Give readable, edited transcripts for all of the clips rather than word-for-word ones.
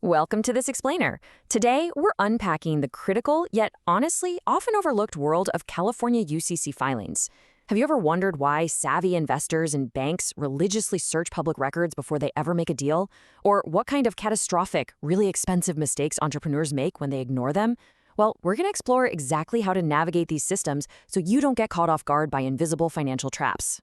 Welcome to This Explainer. Today, we're unpacking the critical, yet honestly often overlooked world of California UCC filings. Have you ever wondered why savvy investors and banks religiously search public records before they ever make a deal? Or what kind of catastrophic, really expensive mistakes entrepreneurs make when they ignore them? Well, we're going to explore exactly how to navigate these systems so you don't get caught off guard by invisible financial traps.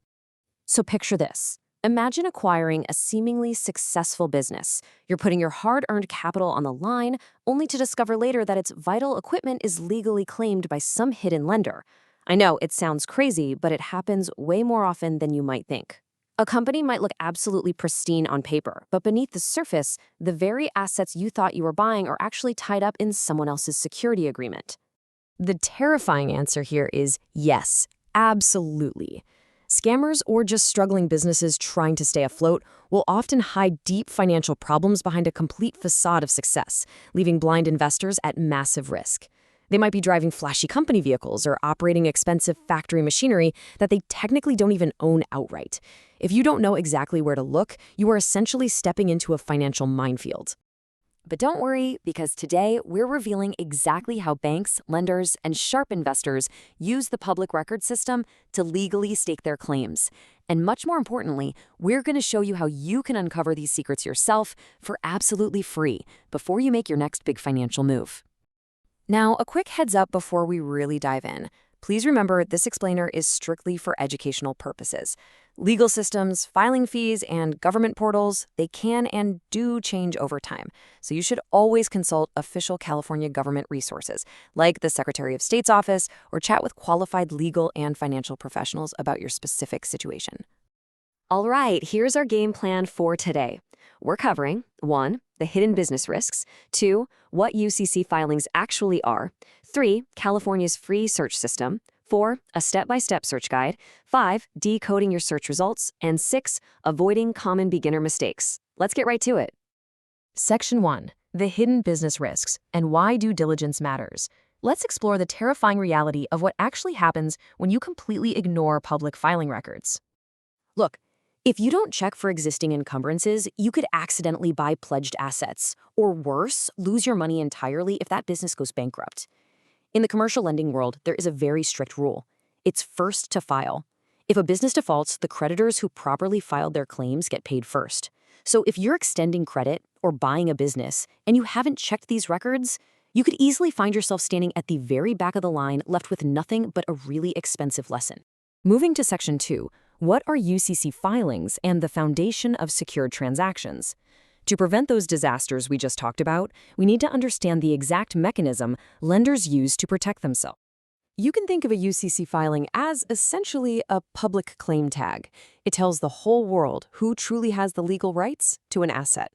So picture this. Imagine acquiring a seemingly successful business. You're putting your hard-earned capital on the line, only to discover later that its vital equipment is legally claimed by some hidden lender. I know, it sounds crazy, but it happens way more often than you might think. A company might look absolutely pristine on paper, but beneath the surface, the very assets you thought you were buying are actually tied up in someone else's security agreement. The terrifying answer here is yes, absolutely. Scammers or just struggling businesses trying to stay afloat will often hide deep financial problems behind a complete facade of success, leaving blind investors at massive risk. They might be driving flashy company vehicles or operating expensive factory machinery that they technically don't even own outright. If you don't know exactly where to look, you are essentially stepping into a financial minefield. But don't worry, because today we're revealing exactly how banks, lenders, and sharp investors use the public record system to legally stake their claims. And much more importantly, we're going to show you how you can uncover these secrets yourself for absolutely free before you make your next big financial move. Now, a quick heads up before we really dive in. Please remember, this explainer is strictly for educational purposes. Legal systems, filing fees, and government portals, they can and do change over time. So you should always consult official California government resources, like the Secretary of State's office, or chat with qualified legal and financial professionals about your specific situation. All right, here's our game plan for today. We're covering 1. The hidden business risks, 2. What UCC filings actually are, 3. California's free search system, 4. A step-by-step search guide, 5. Decoding your search results, and 6. Avoiding common beginner mistakes. Let's get right to it. Section 1. The hidden business risks and why due diligence matters. Let's explore the terrifying reality of what actually happens when you completely ignore public filing records. Look, if you don't check for existing encumbrances, you could accidentally buy pledged assets, or worse, lose your money entirely if that business goes bankrupt. In the commercial lending world, there is a very strict rule. It's first to file. If a business defaults, the creditors who properly filed their claims get paid first. So if you're extending credit or buying a business and you haven't checked these records, you could easily find yourself standing at the very back of the line, left with nothing but a really expensive lesson. Moving to Section 2. What are UCC filings and the foundation of secured transactions? To prevent those disasters we just talked about, we need to understand the exact mechanism lenders use to protect themselves. You can think of a UCC filing as essentially a public claim tag. It tells the whole world who truly has the legal rights to an asset.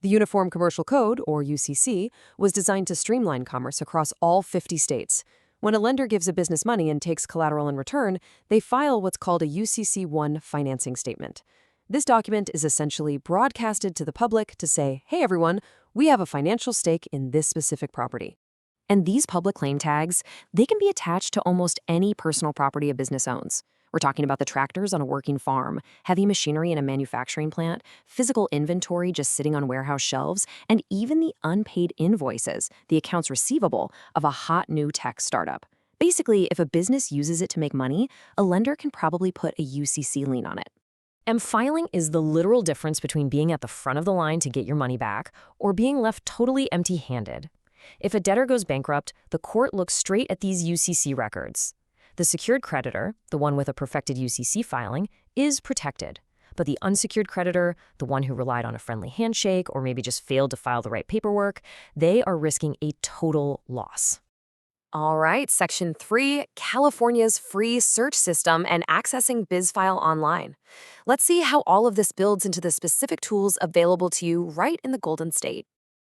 The Uniform Commercial Code, or UCC, was designed to streamline commerce across all 50 states. When a lender gives a business money and takes collateral in return, they file what's called a UCC-1 financing statement. This document is essentially broadcasted to the public to say, hey everyone, we have a financial stake in this specific property. And these public claim tags, they can be attached to almost any personal property a business owns. We're talking about the tractors on a working farm, heavy machinery in a manufacturing plant, physical inventory just sitting on warehouse shelves, and even the unpaid invoices, the accounts receivable of a hot new tech startup. Basically, if a business uses it to make money, a lender can probably put a UCC lien on it. And filing is the literal difference between being at the front of the line to get your money back or being left totally empty-handed. If a debtor goes bankrupt, the court looks straight at these UCC records. The secured creditor, the one with a perfected UCC filing, is protected. But the unsecured creditor, the one who relied on a friendly handshake or maybe just failed to file the right paperwork, they are risking a total loss. All right, Section 3, California's free search system and accessing BizFile online. Let's see how all of this builds into the specific tools available to you right in the Golden State.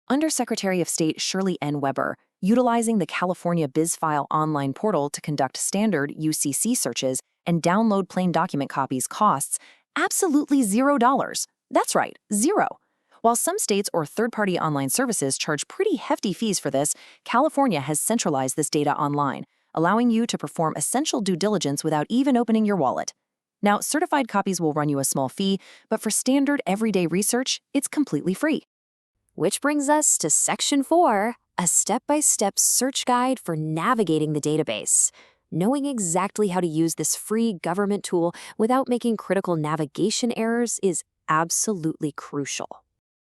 Under Secretary of State Shirley N. Weber, utilizing the California BizFile online portal to conduct standard UCC searches and download plain document copies costs absolutely $0. That's right, zero. While some states or third-party online services charge pretty hefty fees for this, California has centralized this data online, allowing you to perform essential due diligence without even opening your wallet. Now, certified copies will run you a small fee, but for standard everyday research, it's completely free. Which brings us to Section 4, a step-by-step search guide for navigating the database. Knowing exactly how to use this free government tool without making critical navigation errors is absolutely crucial.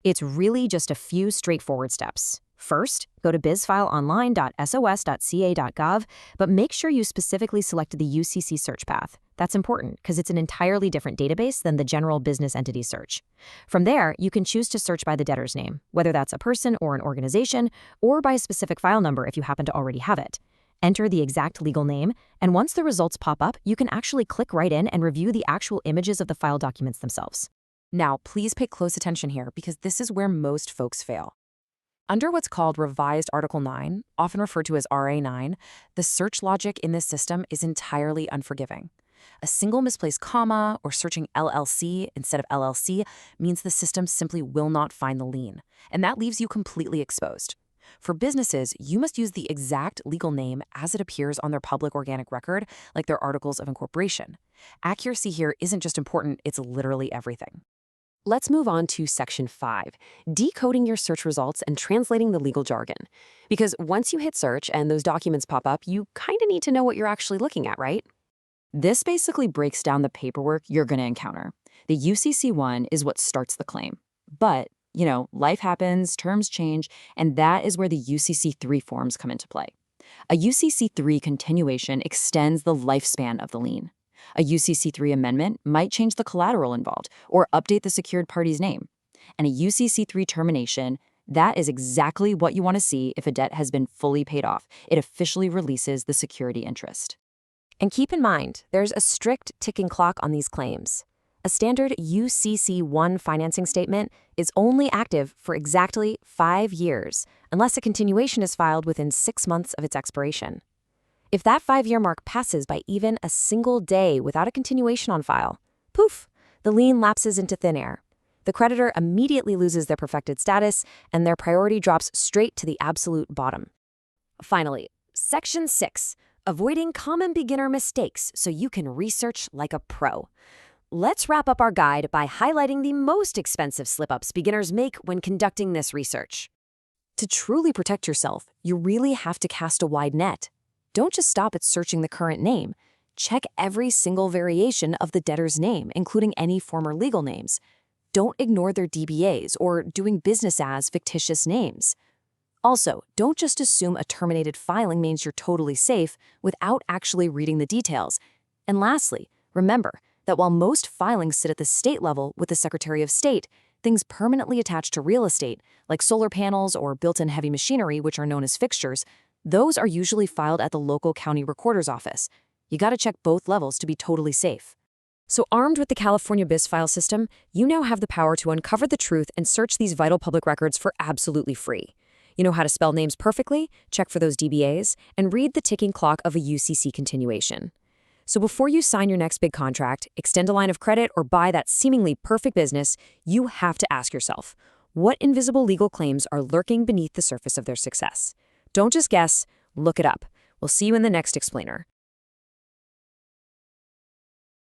It's really just a few straightforward steps. First, go to bizfileonline.sos.ca.gov, but make sure you specifically selected the UCC search path. That's important because it's an entirely different database than the general business entity search. From there, you can choose to search by the debtor's name, whether that's a person or an organization, or by a specific file number if you happen to already have it. Enter the exact legal name, and once the results pop up, you can actually click right in and review the actual images of the file documents themselves. Now, please pay close attention here because this is where most folks fail. Under what's called Revised Article 9, often referred to as RA9, the search logic in this system is entirely unforgiving. A single misplaced comma or searching LLC instead of LLC means the system simply will not find the lien, and that leaves you completely exposed. For businesses, you must use the exact legal name as it appears on their public organic record, like their articles of incorporation. Accuracy here isn't just important, it's literally everything. Let's move on to Section 5, decoding your search results and translating the legal jargon. Because once you hit search and those documents pop up, you kind of need to know what you're actually looking at, right? This basically breaks down the paperwork you're going to encounter. The UCC1 is what starts the claim. But, life happens, terms change, and that is where the UCC3 forms come into play. A UCC3 continuation extends the lifespan of the lien. A UCC3 amendment might change the collateral involved or update the secured party's name. And a UCC3 termination, that is exactly what you want to see if a debt has been fully paid off. It officially releases the security interest. And keep in mind, there's a strict ticking clock on these claims. A standard UCC1 financing statement is only active for exactly 5 years, unless a continuation is filed within 6 months of its expiration. If that 5-year mark passes by even a single day without a continuation on file, poof, the lien lapses into thin air. The creditor immediately loses their perfected status, and their priority drops straight to the absolute bottom. Finally, Section 6, avoiding common beginner mistakes so you can research like a pro. Let's wrap up our guide by highlighting the most expensive slip-ups beginners make when conducting this research. To truly protect yourself, you really have to cast a wide net. Don't just stop at searching the current name. Check every single variation of the debtor's name, including any former legal names. Don't ignore their DBAs or doing business as fictitious names. Also, don't just assume a terminated filing means you're totally safe without actually reading the details. And lastly, remember that while most filings sit at the state level with the Secretary of State, things permanently attached to real estate, like solar panels or built-in heavy machinery, which are known as fixtures, those are usually filed at the local county recorder's office. You gotta check both levels to be totally safe. So armed with the California BizFile system, you now have the power to uncover the truth and search these vital public records for absolutely free. You know how to spell names perfectly, check for those DBAs, and read the ticking clock of a UCC continuation. So before you sign your next big contract, extend a line of credit, or buy that seemingly perfect business, you have to ask yourself, what invisible legal claims are lurking beneath the surface of their success? Don't just guess, look it up. We'll see you in the next explainer.